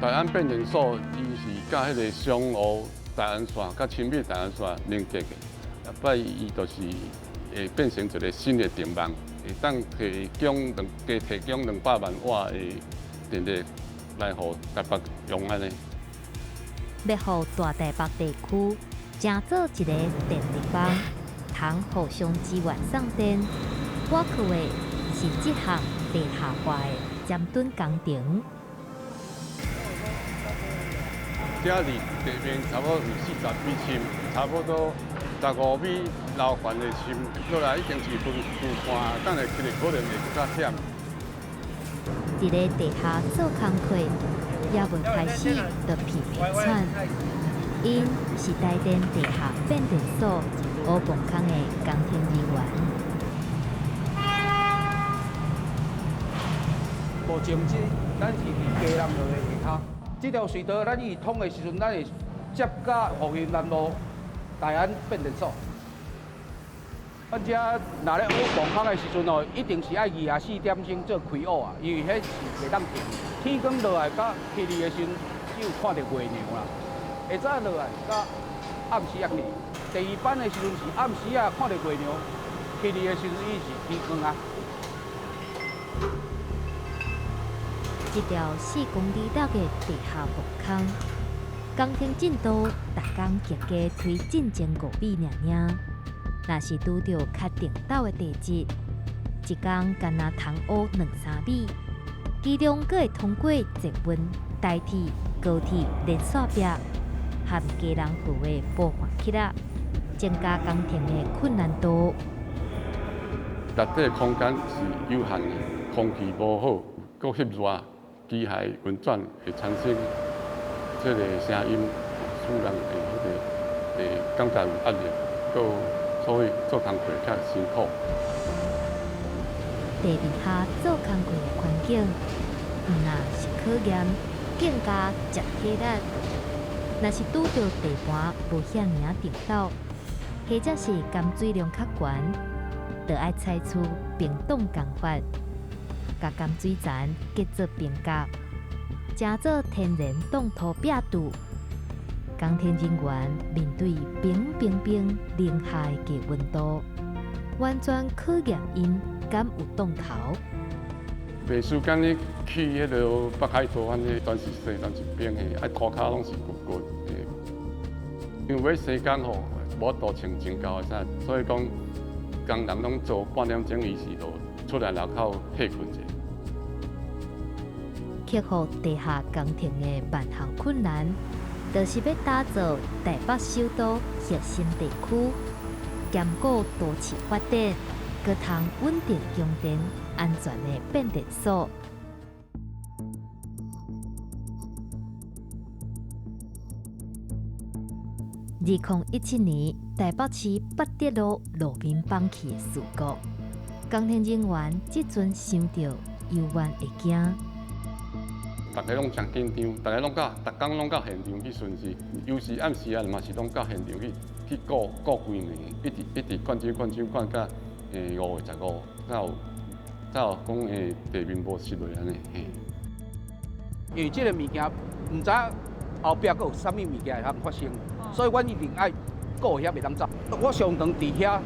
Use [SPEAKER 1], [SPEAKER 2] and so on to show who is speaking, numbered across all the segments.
[SPEAKER 1] 大安变电所，伊是甲迄个商务大安线、甲青美大安线连接的，摆伊就是会变成一个新的电网，会当提供200万瓦的电力来互台北用安尼。
[SPEAKER 2] 要互大台北地区成做一个电力网，通互相支援送电。我去的是这项地下化的尖墩工程。
[SPEAKER 1] 这里地面差不多有40米深，差不多15米楼悬的深，落来已经是分看，等下起来可能会更加险。
[SPEAKER 2] 一个地下做工课，也未开始就皮皮喘。因是台电地下变电所乌磅坑的工程人员。
[SPEAKER 3] 目前咱是伫鸡南路的下骹，这条隧道咱伊通的时阵，咱会接甲福兴南路大安变电所。咱遮若咧乌磅坑的时阵哦，一定是爱24点钟做开学啊，因为迄是袂当停。天光落来到起哩的时阵，只有看到月亮啦。下早落来到暗时啊起，第二班的时阵是暗时啊看到月亮，起哩的时阵伊是天光啊。
[SPEAKER 2] 一条4公里大的地下墓坑，工程进度逐工极加推进前5米尔。若是拄到较顶斗的地质，一工干那通乌2-3米，其中佫会通过热温、代替、高铁连续壁和家人户的播放器啊，增加工程的困难度。
[SPEAKER 1] 内底空间是有限的，空气无好，搁翕热。机械运转会产生这个声音，使人会感觉有压力，所以做工课较辛苦。
[SPEAKER 2] 地面下做工课的环境，若是考验，更加吃体力。若是拄到地盘无遐尔顶斗，或者是含水量较悬，就要采取冰冻工法。甲甘水层结做冰甲，成做天然冻土壁柱。工程人员面对冰零下的低温度，完全考验因敢有冻头。
[SPEAKER 1] 袂输干你去迄个北海做安尼，全是湿，全是冰的，啊裤骹拢是骨的。因为要生工吼，无多穿真厚的衫，所以讲工人拢做半点钟伊是就出来路口歇困者。
[SPEAKER 2] 克服地下工程的万项困难，就是要打造台北首都核心地区，兼顾都市发展，佮通稳定供电、安全的变电所。2017年，台北市八德路路面放弃的事故，工程人员即阵想到犹原会惊。
[SPEAKER 1] 大家拢真紧张，大家拢逐工拢到现场去巡视，尤其暗时啊，嘛是拢到现场去顾规暝，一直灌酒灌到5月15，才有讲地面无失落安尼。
[SPEAKER 3] 因为这个物件唔知后壁佫有啥物物件会通发生，所以阮一定爱顾遐袂当走。我上长伫遐，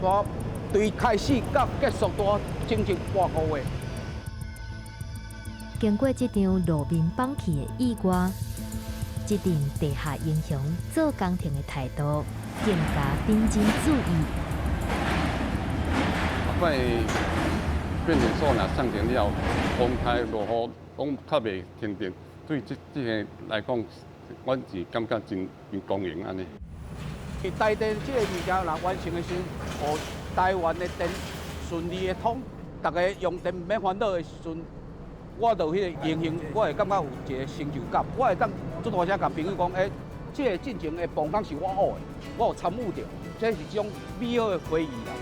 [SPEAKER 3] 我对开始到结束多整整半个月。
[SPEAKER 2] 经过这场路面放弃的意外，这阵地下英雄做工程的态度更加认真注意。
[SPEAKER 1] 摆变电所若送电了，风台落雨拢较袂停电，对这个来讲，我是感觉真公平安尼。
[SPEAKER 3] 台电这个物件若完成的时候，互台湾的电顺利的通，大家用电唔免烦恼的时阵。我就迄个英雄，我会感觉有一个成就感。我会当做大声甲朋友讲，这个进程的磅空是我学的，我有参与着，这是一种美好的回忆啦。